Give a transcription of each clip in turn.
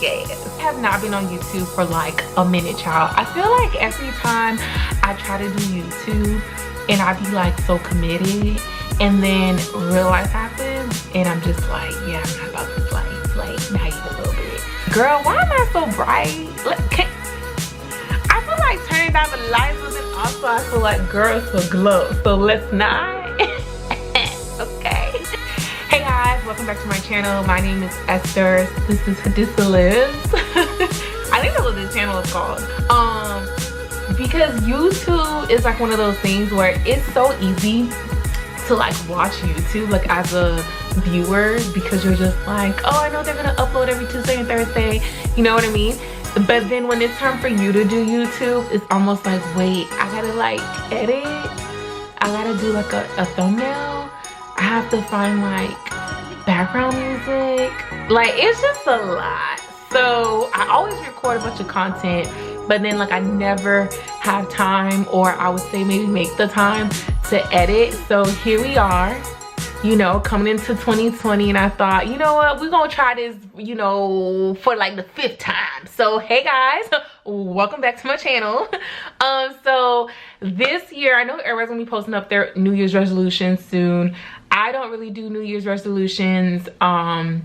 Yes. I have not been on YouTube for like a minute, child. I feel like every time I try to do YouTube and I be like so committed, and then real life happens and I'm just like, yeah, I'm not about to play not even a little bit. Girl, why am I so bright? I feel like turning down the lights, but then also I feel like girls will glow, so let's not. Okay. Hey guys, welcome back to my channel. My name is Esther. This is Hadissa Lives. I think that's what this channel is called. Because YouTube is like one of those things where it's so easy to like watch YouTube like as a viewer, because you're just like, oh, I know they're gonna upload every Tuesday and Thursday, you know what I mean? But then when it's time for you to do YouTube, it's almost like, wait, I gotta like edit, I gotta do like a thumbnail, I have to find like background music, like it's just a lot. So I always record a bunch of content, but then like I never have time, or I would say maybe make the time to edit. So here we are, you know, coming into 2020, and I thought, you know what, we're gonna try this, you know, for like the 5th time. So hey guys, welcome back to my channel. So this year, I know everybody's gonna be posting up their New Year's resolutions soon. I don't really do New Year's resolutions. I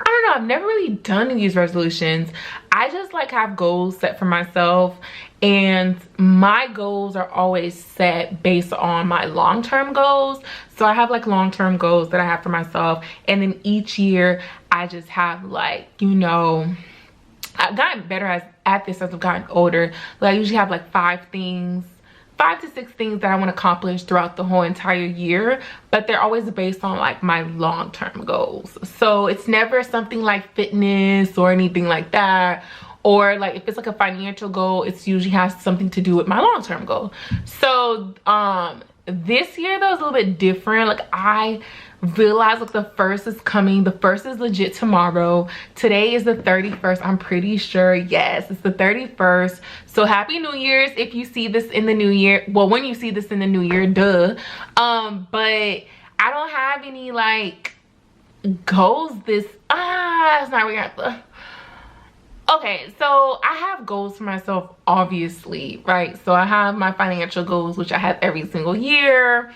don't know, I've never really done New Year's resolutions. I just like have goals set for myself, and my goals are always set based on my long-term goals. So I have like long-term goals that I have for myself, and then each year I just have like, you know, I've gotten better at this as I've gotten older. Like I usually have like 5 to 6 things that I want to accomplish throughout the whole entire year, but they're always based on like my long-term goals. So it's never something like fitness or anything like that, or like if it's like a financial goal, it's usually has something to do with my long-term goal. So this year though is a little bit different. Like I realized like the 1st is coming. The 1st is legit tomorrow. Today is the 31st, I'm pretty sure. Yes, it's the 31st. So happy New Year's if you see this in the new year. Well, when you see this in the new year, duh. But I don't have any like goals this it's not really okay, so I have goals for myself, obviously, right? So I have my financial goals, which I have every single year.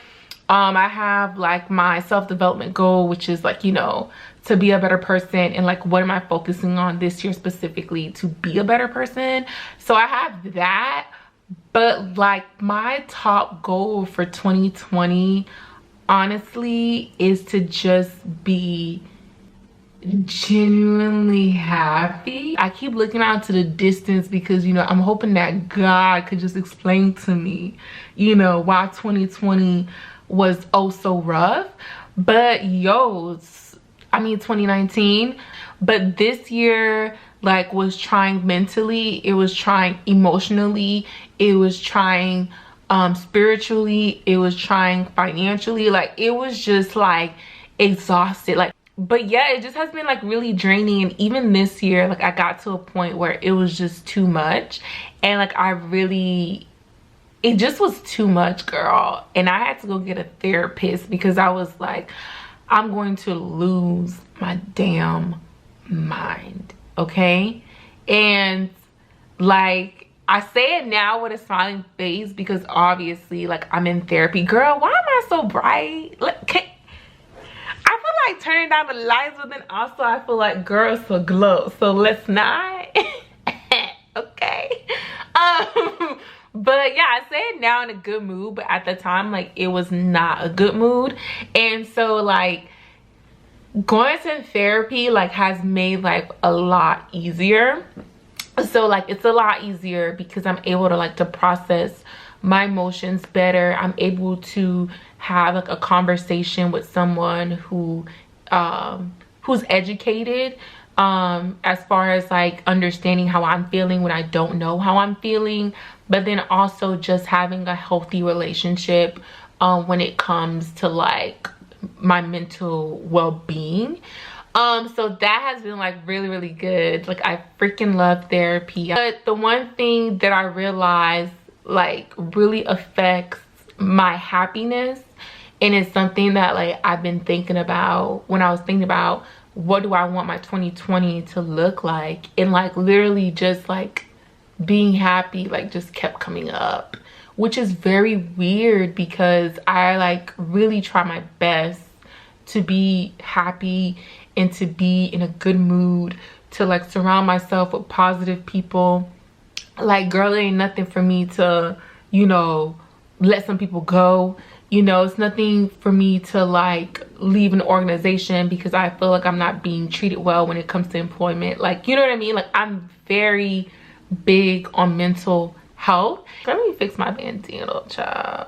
I have like my self-development goal, which is like, you know, to be a better person, and like what am I focusing on this year specifically to be a better person. So I have that, but like my top goal for 2020 honestly is to just be genuinely happy. I keep looking out to the distance because, you know, I'm hoping that God could just explain to me, you know, why 2020 was oh so rough. But yo, I mean 2019, but this year like was trying mentally, it was trying emotionally, it was trying spiritually, it was trying financially, like it was just like exhausted. Like, but yeah, it just has been like really draining. And even this year, like I got to a point where it was just too much, and like it just was too much, girl. And I had to go get a therapist because I was like, I'm going to lose my damn mind, okay? And like I say it now with a smiling face because obviously like I'm in therapy. Girl, why am I so bright? I feel like turning down the lights, but then also I feel like girls will glow, so let's not. Okay. But yeah, I say it now in a good mood, but at the time like it was not a good mood. And so like going to therapy like has made like a lot easier. So like it's a lot easier because I'm able to like to process my emotions better. I'm able to have like a conversation with someone who who's educated as far as like understanding how I'm feeling when I don't know how I'm feeling, but then also just having a healthy relationship when it comes to like my mental well-being. So that has been like really good. Like I freaking love therapy. But the one thing that I realized like really affects my happiness, and it's something that like I've been thinking about when I was thinking about what do I want my 2020 to look like, and like literally just like being happy like just kept coming up, which is very weird because I like really try my best to be happy and to be in a good mood, to like surround myself with positive people. Like, girl, it ain't nothing for me to, you know, let some people go. You know, it's nothing for me to like leave an organization because I feel like I'm not being treated well when it comes to employment. Like, you know what I mean? Like, I'm very big on mental health. Let me fix my bandana, child.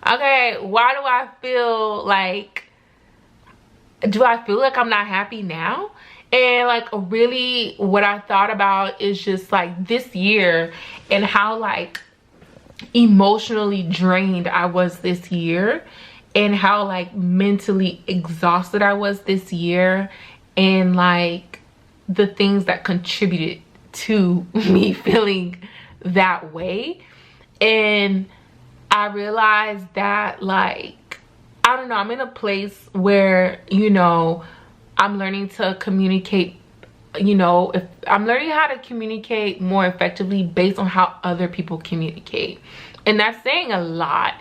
Okay, why do I feel like, do I feel like I'm not happy now? And like really what I thought about is just like this year and how like emotionally drained I was this year, and how like mentally exhausted I was this year, and like the things that contributed to me feeling that way. And I realized that like, I don't know, I'm in a place where, you know, I'm learning to communicate, you know, if I'm learning how to communicate more effectively based on how other people communicate. And that's saying a lot.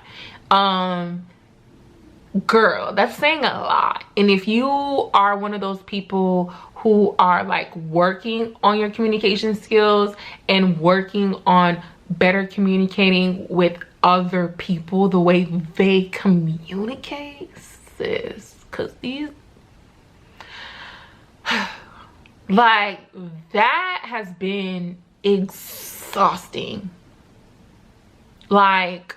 Girl, that's saying a lot. And if you are one of those people who are like working on your communication skills and working on better communicating with other people the way they communicate, sis, because these like that has been exhausting. Like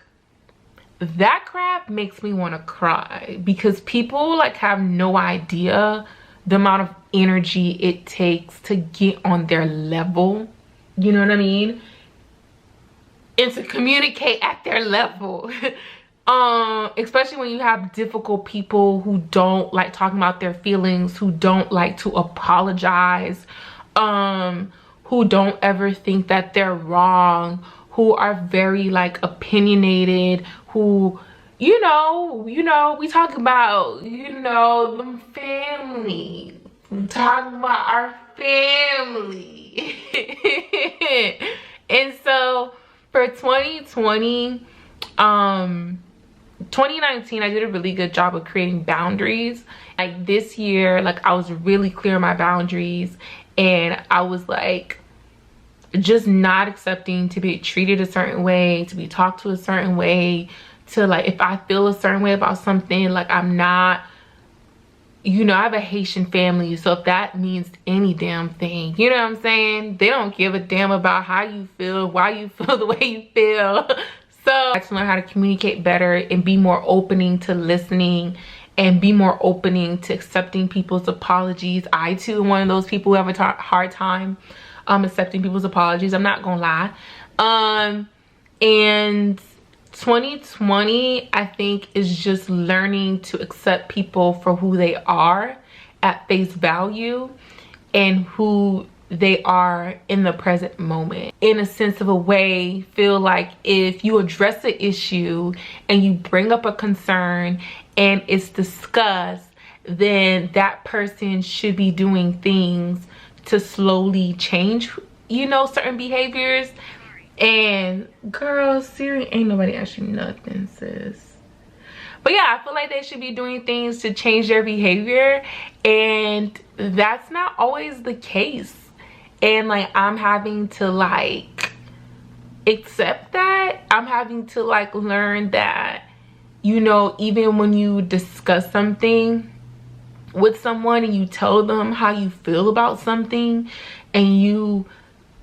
that crap makes me want to cry because people like have no idea the amount of energy it takes to get on their level, you know what I mean, and to communicate at their level. Especially when you have difficult people who don't like talking about their feelings, who don't like to apologize, who don't ever think that they're wrong, who are very like opinionated, who, you know, we talk about, you know, the family. We talk about our family. And so for 2020, 2019, I did a really good job of creating boundaries. Like this year, like I was really clear on my boundaries, and I was like just not accepting to be treated a certain way, to be talked to a certain way, to like if I feel a certain way about something, like I'm not, you know, I have a Haitian family, so if that means any damn thing, you know what I'm saying, they don't give a damn about how you feel, why you feel the way you feel. So I had to learn how to communicate better and be more opening to listening and be more opening to accepting people's apologies. I too am one of those people who have a hard time accepting people's apologies, I'm not gonna lie. And 2020, I think, is just learning to accept people for who they are at face value and who they are in the present moment. In a sense of a way, feel like if you address the issue and you bring up a concern and it's discussed, then that person should be doing things to slowly change, you know, certain behaviors. And girl, Siri, ain't nobody asking nothing, sis. But yeah, I feel like they should be doing things to change their behavior, and that's not always the case. And like I'm having to like accept that. I'm having to like learn that, you know, even when you discuss something with someone and you tell them how you feel about something and you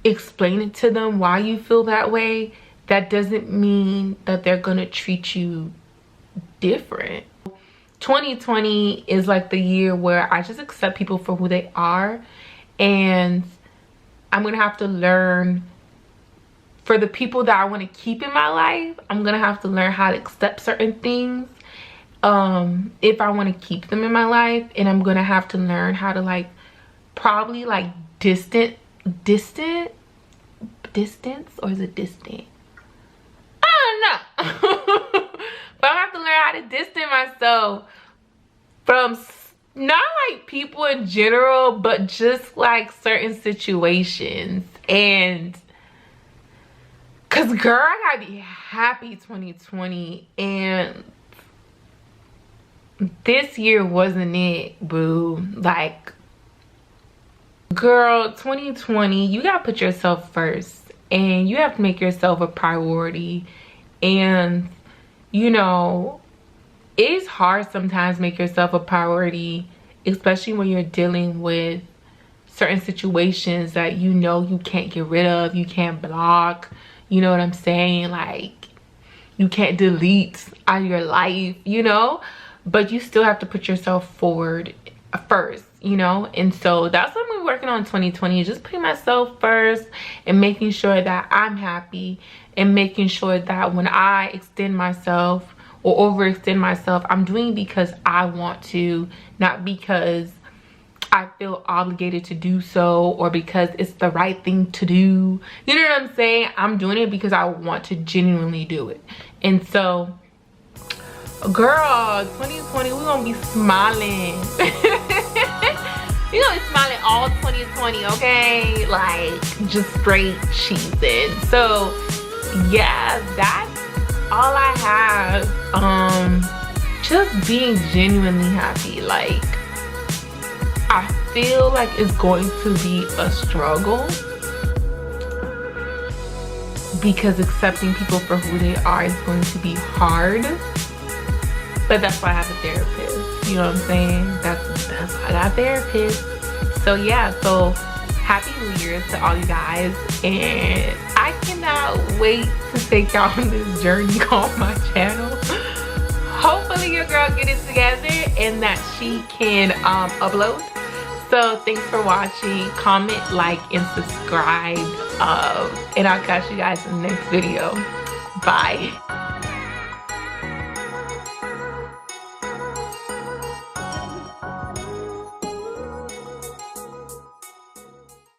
explain it to them why you feel that way, that doesn't mean that they're gonna treat you different. 2020 is like the year where I just accept people for who they are, and I'm gonna have to learn, for the people that I want to keep in my life, I'm gonna have to learn how to accept certain things if I want to keep them in my life. And I'm gonna have to learn how to like probably like distance, or is it distant? I don't know. But I have to learn how to distance myself from not like people in general, but just like certain situations. And cause girl, I gotta be happy 2020, and this year wasn't it, boo. Like, girl, 2020, you gotta put yourself first, and you have to make yourself a priority. And you know, it's hard sometimes to make yourself a priority, especially when you're dealing with certain situations that you know you can't get rid of, you can't block, you know what I'm saying? Like, you can't delete out of your life, you know? But you still have to put yourself forward first, you know? And so that's what I'm working on 2020, just putting myself first and making sure that I'm happy, and making sure that when I extend myself or overextend myself, I'm doing because I want to, not because I feel obligated to do so or because it's the right thing to do. You know what I'm saying? I'm doing it because I want to genuinely do it. And so, girl, 2020, we're gonna be smiling. We're gonna be smiling all 2020, okay? Like, just straight cheesing. So yeah, that's all I have. Just being genuinely happy. Like, I feel like it's going to be a struggle because accepting people for who they are is going to be hard. But that's why I have a therapist. You know what I'm saying? That's why I got a therapist. So yeah, so happy New Year to all you guys, and I cannot wait to take y'all on this journey called my channel. Hopefully your girl get it together and that she can upload. So thanks for watching. Comment, like, and subscribe, and I'll catch you guys in the next video. Bye.